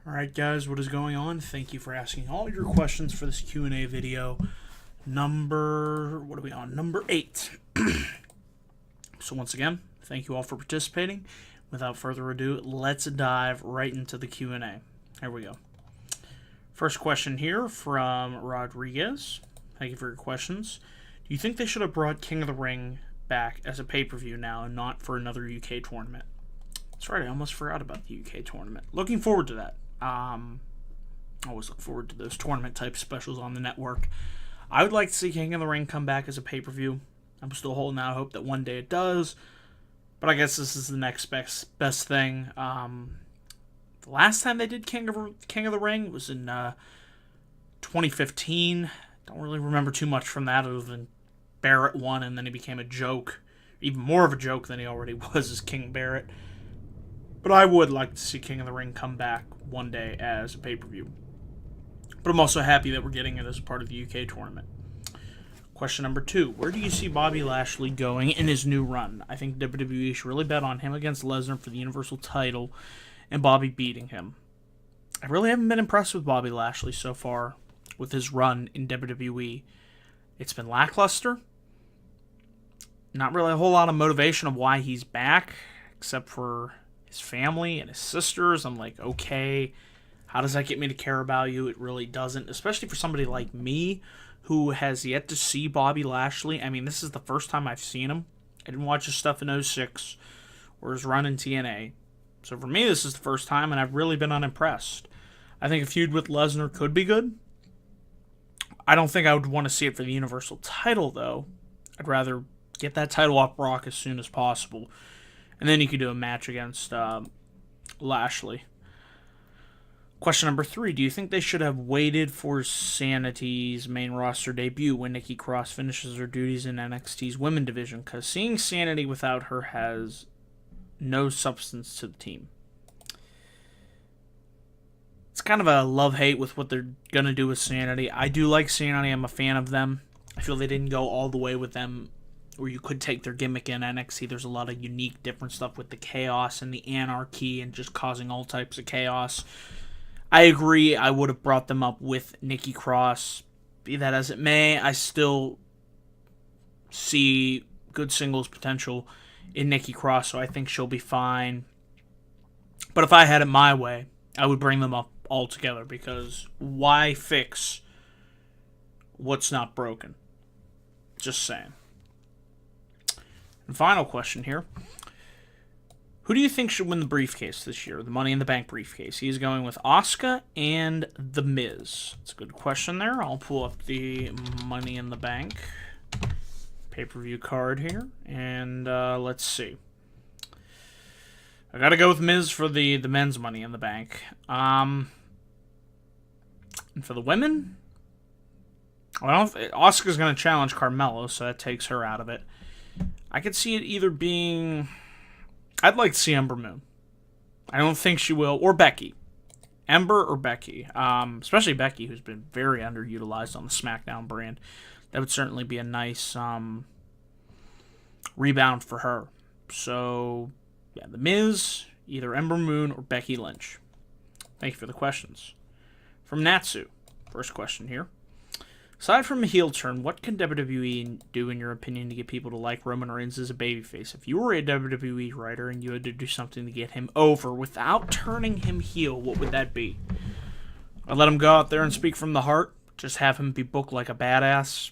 Alright guys, what is going on? Thank you for asking all your questions for this Q&A video. What are we on? Number 8. So once again, thank you all for participating. Without further ado, let's dive right into the Q&A. Here we go. First question here from Rodriguez. Thank you for your questions. Do you think they should have brought King of the Ring back as a pay-per-view now and not for another UK tournament? That's right, I almost forgot about the UK tournament. Looking forward to that. I always look forward to those tournament-type specials on the network. I would like to see King of the Ring come back as a pay-per-view. I'm still holding out hope that one day it does. But I guess this is the next best thing. The last time they did King of the Ring was in 2015. Don't really remember too much from that other than Barrett won and then he became a joke. Even more of a joke than he already was as King Barrett. But I would like to see King of the Ring come back one day as a pay-per-view. But I'm also happy that we're getting it as part of the UK tournament. Question number 2. Where do you see Bobby Lashley going in his new run? I think WWE should really bet on him against Lesnar for the Universal title and Bobby beating him. I really haven't been impressed with Bobby Lashley so far with his run in WWE. It's been lackluster. Not really a whole lot of motivation of why he's back, except for his family and his sisters. I'm like, okay, how does that get me to care about you? It really doesn't, especially for somebody like me who has yet to see Bobby Lashley. I mean, this is the first time I've seen him. I didn't watch his stuff in '06 or his run in TNA. So for me, this is the first time, and I've really been unimpressed. I think a feud with Lesnar could be good. I don't think I would want to see it for the Universal title, though. I'd rather get that title off Brock as soon as possible. And then you could do a match against Lashley. Question number 3. Do you think they should have waited for Sanity's main roster debut when Nikki Cross finishes her duties in NXT's women division? Because seeing Sanity without her has no substance to the team. It's kind of a love-hate with what they're going to do with Sanity. I do like Sanity. I'm a fan of them. I feel they didn't go all the way with them where you could take their gimmick in NXT. There's a lot of unique, different stuff with the chaos and the anarchy and just causing all types of chaos. I agree. I would have brought them up with Nikki Cross. Be that as it may, I still see good singles potential in Nikki Cross, so I think she'll be fine. But if I had it my way, I would bring them up all together because why fix what's not broken? Just saying. And final question here. Who do you think should win the briefcase this year? The Money in the Bank briefcase. He's going with Asuka and The Miz. It's a good question there. I'll pull up the Money in the Bank pay-per-view card here. And let's see. I gotta go with Miz for the men's Money in the Bank. And for the women, Asuka's going to challenge Carmella, so that takes her out of it. I could see it either being... I'd like to see Ember Moon. I don't think she will. Or Becky. Ember or Becky. Especially Becky, who's been very underutilized on the SmackDown brand. That would certainly be a nice rebound for her. So, yeah, The Miz, either Ember Moon or Becky Lynch. Thank you for the questions. From Natsu. First question here. Aside from a heel turn, what can WWE do, in your opinion, to get people to like Roman Reigns as a babyface? If you were a WWE writer and you had to do something to get him over without turning him heel, what would that be? I'd let him go out there and speak from the heart. Just have him be booked like a badass.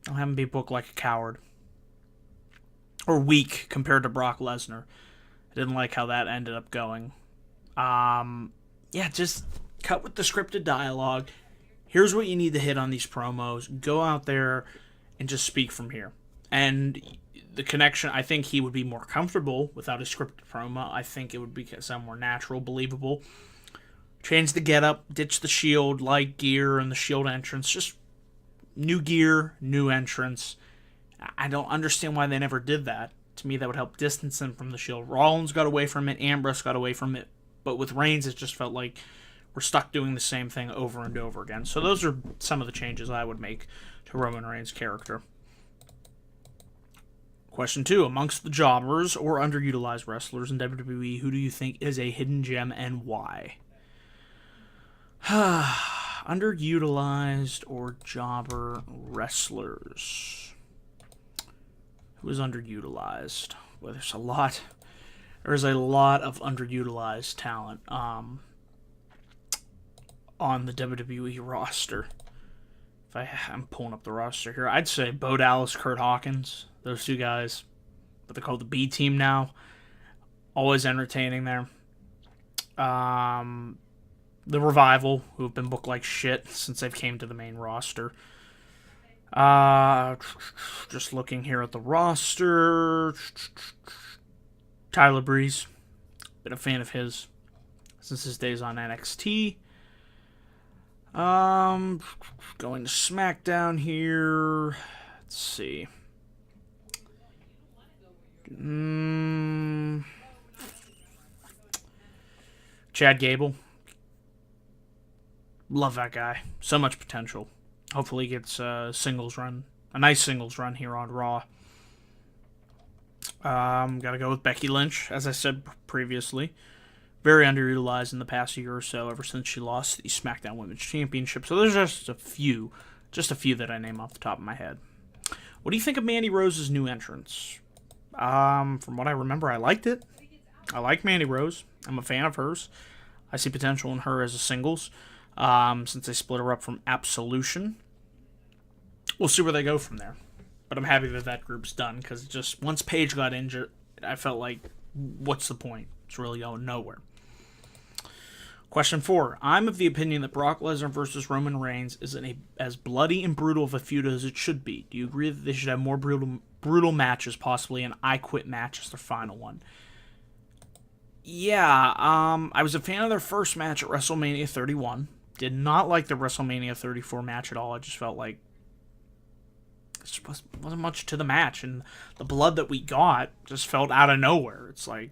I'll have him be booked like a coward. Or weak compared to Brock Lesnar. I didn't like how that ended up going. Yeah, just cut with the scripted dialogue. Here's what you need to hit on these promos. Go out there and just speak from here. And the connection, I think he would be more comfortable without a scripted promo. I think it would be some more natural, believable. Change the getup, ditch the Shield, light gear, and the Shield entrance. Just new gear, new entrance. I don't understand why they never did that. To me, that would help distance them from the Shield. Rollins got away from it. Ambrose got away from it. But with Reigns, it just felt like we're stuck doing the same thing over and over again. So those are some of the changes I would make to Roman Reigns' character. Question 2. Amongst the jobbers or underutilized wrestlers in WWE, who do you think is a hidden gem and why? Underutilized or jobber wrestlers. Who is underutilized? Well, there's a lot. There's a lot of underutilized talent on the WWE roster. I'm pulling up the roster here. I'd say Bo Dallas, Kurt Hawkins. Those two guys. What they call the B team now. Always entertaining there. The Revival, who have been booked like shit since they've came to the main roster. Just looking here at the roster. Tyler Breeze. Been a fan of his since his days on NXT. Going to SmackDown here. Let's see. Chad Gable. Love that guy. So much potential. Hopefully he gets a nice singles run here on Raw. Gotta go with Becky Lynch, as I said previously. Very underutilized in the past year or so, ever since she lost the SmackDown Women's Championship. So there's just a few that I name off the top of my head. What do you think of Mandy Rose's new entrance? From what I remember, I liked it. I like Mandy Rose. I'm a fan of hers. I see potential in her as a singles. Since they split her up from Absolution. We'll see where they go from there. But I'm happy that group's done, because just once Paige got injured, I felt like, what's the point? It's really going nowhere. Question 4. I'm of the opinion that Brock Lesnar versus Roman Reigns isn't as bloody and brutal of a feud as it should be. Do you agree that they should have more brutal matches, possibly an I Quit match as their final one? Yeah, I was a fan of their first match at WrestleMania 31. Did not like the WrestleMania 34 match at all. I just felt like it just wasn't much to the match, and the blood that we got just felt out of nowhere. It's like,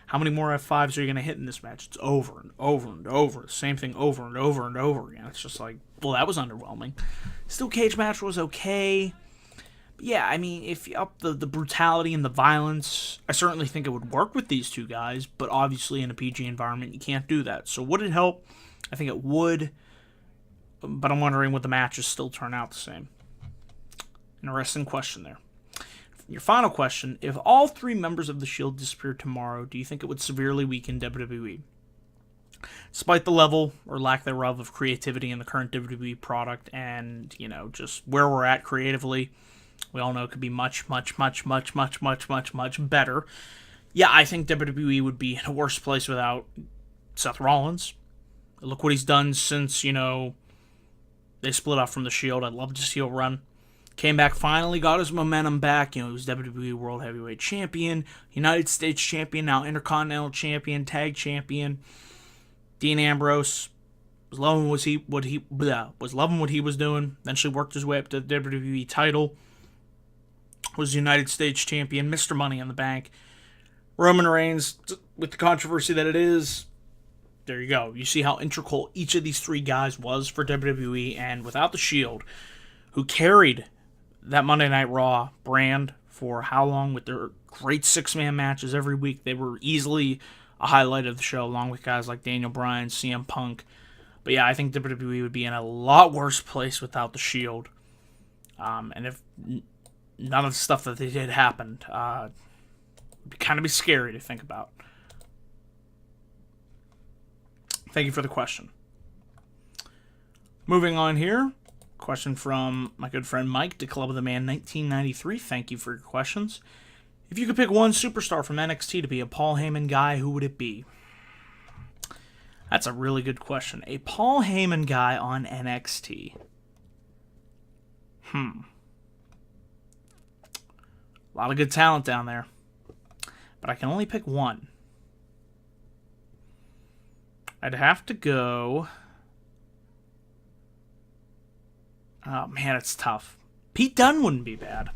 how many more F5s are you going to hit in this match? It's over and over and over. The same thing over and over and over again. It's just like, well, that was underwhelming. Steel cage match was okay. But yeah, I mean, if you up the brutality and the violence, I certainly think it would work with these two guys, but obviously in a PG environment, you can't do that. So would it help? I think it would, but I'm wondering would the matches still turn out the same? Interesting question there. Your final question, if all 3 members of the Shield disappeared tomorrow, do you think it would severely weaken WWE? Despite the level, or lack thereof, of creativity in the current WWE product and, just where we're at creatively, we all know it could be much, much, much, much, much, much, much, much better. Yeah, I think WWE would be in a worse place without Seth Rollins. Look what he's done since, they split off from the Shield. I'd love to see a run. Came back, finally got his momentum back. He was WWE World Heavyweight Champion, United States Champion, now Intercontinental Champion, Tag Champion. Dean Ambrose was loving what he was doing. Eventually worked his way up to the WWE title. Was United States Champion, Mr. Money in the Bank. Roman Reigns, with the controversy that it is, there you go. You see how integral each of these 3 guys was for WWE, and without the Shield, who carried that Monday Night Raw brand for how long with their great 6-man matches every week. They were easily a highlight of the show, along with guys like Daniel Bryan, CM Punk. But yeah, I think WWE would be in a lot worse place without the Shield. And if none of the stuff that they did happened, it would kind of be scary to think about. Thank you for the question. Moving on here. Question from my good friend Mike to Club of the Man 1993. Thank you for your questions. If you could pick one superstar from NXT to be a Paul Heyman guy, who would it be? That's a really good question. A Paul Heyman guy on NXT. A lot of good talent down there. But I can only pick one. I'd have to go... Oh, man, it's tough. Pete Dunne wouldn't be bad.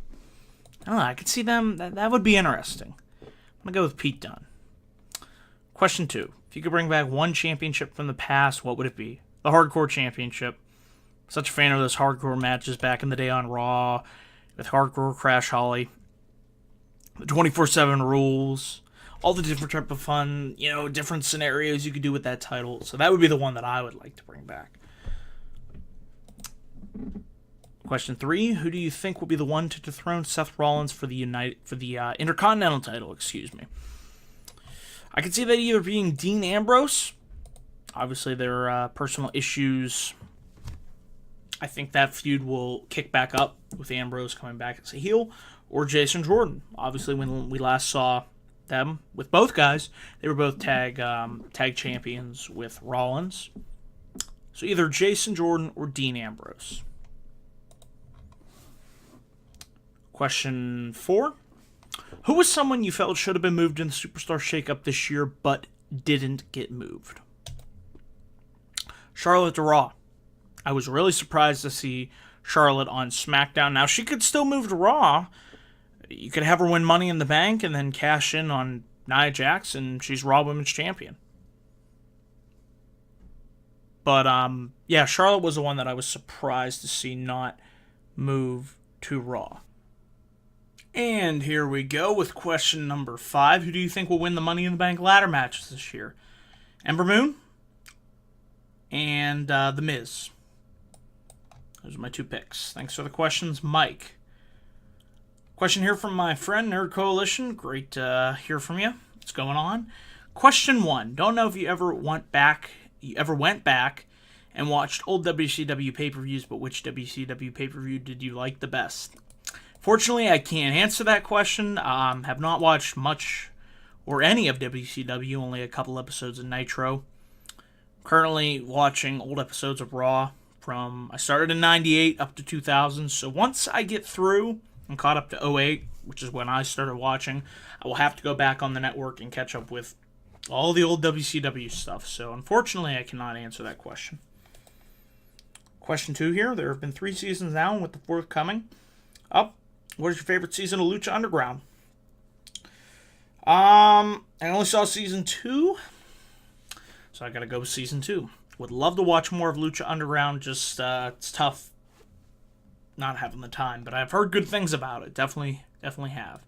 I don't know, I could see them... That would be interesting. I'm going to go with Pete Dunne. Question 2. If you could bring back one championship from the past, what would it be? The Hardcore Championship. Such a fan of those hardcore matches back in the day on Raw, with Hardcore Crash Holly. The 24/7 rules. all the different type of fun, different scenarios you could do with that title. So that would be the one that I would like to bring back. Question 3: who do you think will be the one to dethrone Seth Rollins for the Intercontinental title? Excuse me. I could see that either being Dean Ambrose. Obviously, there are personal issues. I think that feud will kick back up with Ambrose coming back as a heel, or Jason Jordan. Obviously, when we last saw them with both guys, they were both tag champions with Rollins. So either Jason Jordan or Dean Ambrose. Question 4: who was someone you felt should have been moved in the Superstar Shakeup this year but didn't get moved? Charlotte to Raw. I was really surprised to see Charlotte on SmackDown. Now, she could still move to Raw. You could have her win Money in the Bank and then cash in on Nia Jax, and she's Raw Women's Champion. But, Charlotte was the one that I was surprised to see not move to Raw. And here we go with question number 5. Who do you think will win the Money in the Bank ladder matches this year? Ember Moon and The Miz. Those are my 2 picks. Thanks for the questions, Mike. Question here from my friend, Nerd Coalition. Great to hear from you. What's going on? Question 1. Don't know if you ever went back and watched old WCW pay-per-views, but which WCW pay-per-view did you like the best? Fortunately, I can't answer that question. Have not watched much or any of WCW, only a couple episodes of Nitro. Currently watching old episodes of Raw I started in 98 up to 2000, so once I get through and caught up to 08, which is when I started watching, I will have to go back on the network and catch up with all the old WCW stuff. So unfortunately, I cannot answer that question. Question 2 here. There have been 3 seasons now, with the 4th coming up. What is your favorite season of Lucha Underground? I only saw season 2, so I gotta go with season 2. Would love to watch more of Lucha Underground, just it's tough not having the time, but I've heard good things about it. Definitely have.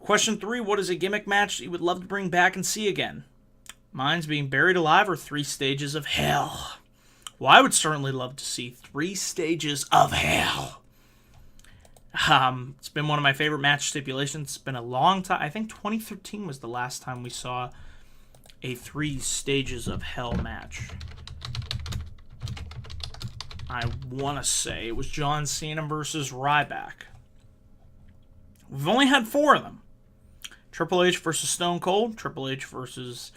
Question 3: what is a gimmick match that you would love to bring back and see again? Mine's being Buried Alive or 3 Stages of Hell. Well, I would certainly love to see 3 Stages of Hell. It's been one of my favorite match stipulations. It's been a long time. I think 2013 was the last time we saw a 3 Stages of Hell match. I want to say it was John Cena versus Ryback. We've only had 4 of them. Triple H versus Stone Cold, Triple H versus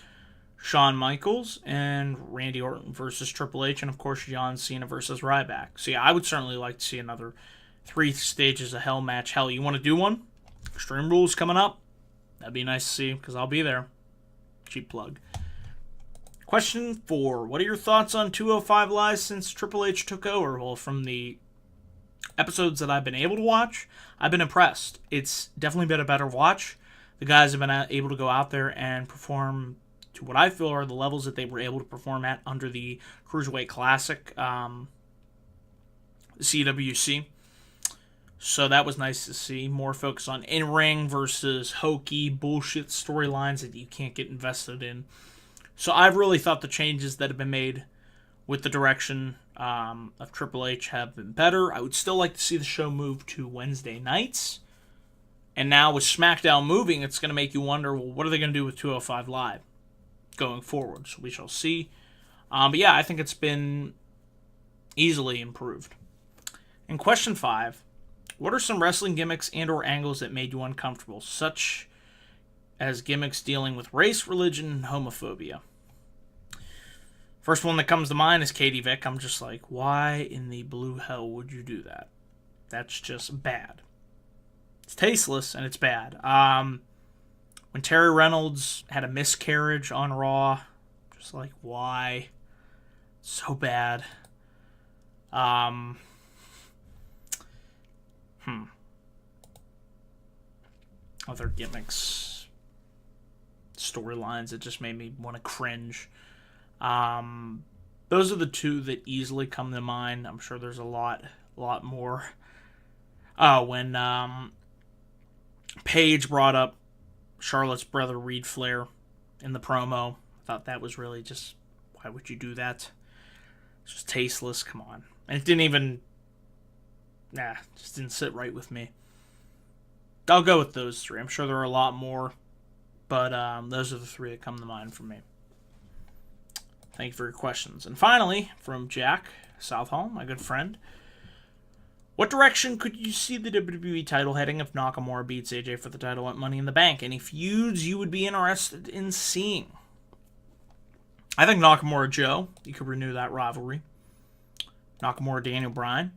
Shawn Michaels, and Randy Orton versus Triple H, and of course John Cena versus Ryback. So yeah, I would certainly like to see another 3 Stages of Hell match. Hell, you want to do one? Extreme Rules coming up. That'd be nice to see, because I'll be there. Cheap plug. Question 4. What are your thoughts on 205 Live since Triple H took over? Well, from the episodes that I've been able to watch, I've been impressed. It's definitely been a better watch. The guys have been able to go out there and perform to what I feel are the levels that they were able to perform at under the Cruiserweight Classic CWC. So that was nice to see. More focus on in-ring versus hokey bullshit storylines that you can't get invested in. So I've really thought the changes that have been made with the direction of Triple H have been better. I would still like to see the show move to Wednesday nights. And now with SmackDown moving, it's going to make you wonder, well, what are they going to do with 205 Live going forward? So we shall see. But yeah, I think it's been easily improved. And question 5. What are some wrestling gimmicks and or angles that made you uncomfortable, such as gimmicks dealing with race, religion, and homophobia? First one that comes to mind is Katie Vick. I'm just like, why in the blue hell would you do that? That's just bad. It's tasteless and it's bad. When Terry Reynolds had a miscarriage on Raw, just like, why? So bad. Other gimmicks, storylines that just made me want to cringe. Those are the 2 that easily come to mind. I'm sure there's a lot more. When Paige brought up Charlotte's brother Reed Flair in the promo. I thought that was really just, why would you do that? It's just tasteless. Come on. And it didn't even, just didn't sit right with me. I'll go with those three. I'm sure there are a lot more, but those are the three that come to mind for me. Thank you for your questions. And finally, from Jack Southall, my good friend, what direction could you see the WWE title heading if Nakamura beats AJ for the title at Money in the Bank? Any feuds you would be interested in seeing? I think Nakamura Joe, you could renew that rivalry. Nakamura Daniel Bryan.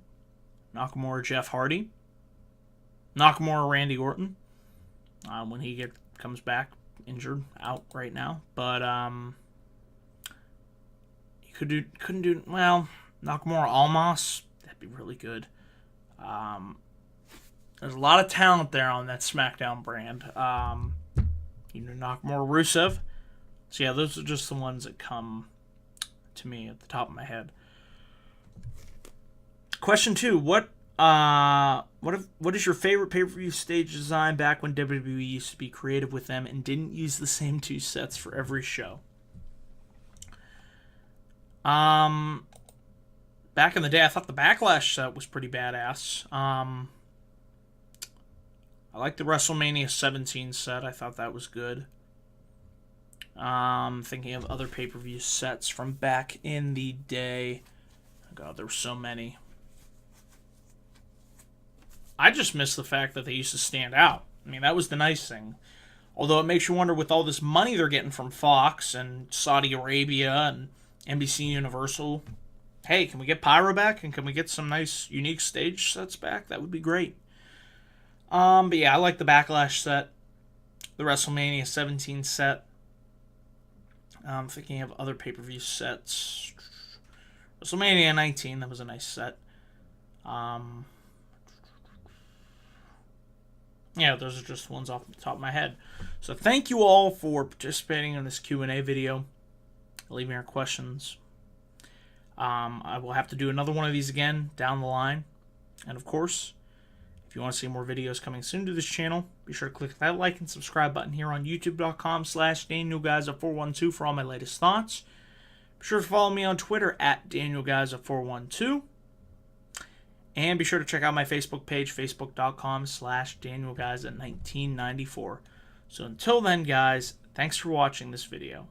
Nakamura Jeff Hardy. Nakamura Randy Orton. When he comes back injured, out right now. But you couldn't do Nakamura Almas. That'd be really good. There's a lot of talent there on that SmackDown brand. Nakamura Rusev. So yeah, those are just the ones that come to me at the top of my head. Question 2: What is your favorite pay-per-view stage design back when WWE used to be creative with them and didn't use the same 2 sets for every show? Back in the day, I thought the Backlash set was pretty badass. I liked the WrestleMania 17 set. I thought that was good. Thinking of other pay-per-view sets from back in the day. God, there were so many. I just miss the fact that they used to stand out. I mean, that was the nice thing. Although it makes you wonder, with all this money they're getting from Fox and Saudi Arabia and NBC Universal, hey, can we get Pyro back? And can we get some nice, unique stage sets back? That would be great. But yeah, I like the Backlash set. The WrestleMania 17 set. I'm thinking of other pay-per-view sets. WrestleMania 19, that was a nice set. Yeah, those are just ones off the top of my head. So thank you all for participating in this Q&A video. Leaving your questions. I will have to do another one of these again down the line. And of course, if you want to see more videos coming soon to this channel, be sure to click that like and subscribe button here on youtube.com/DanielGiza412 for all my latest thoughts. Be sure to follow me on Twitter at DanielGiza412. And be sure to check out my Facebook page, facebook.com/DanielGiza1994. So until then, guys, thanks for watching this video.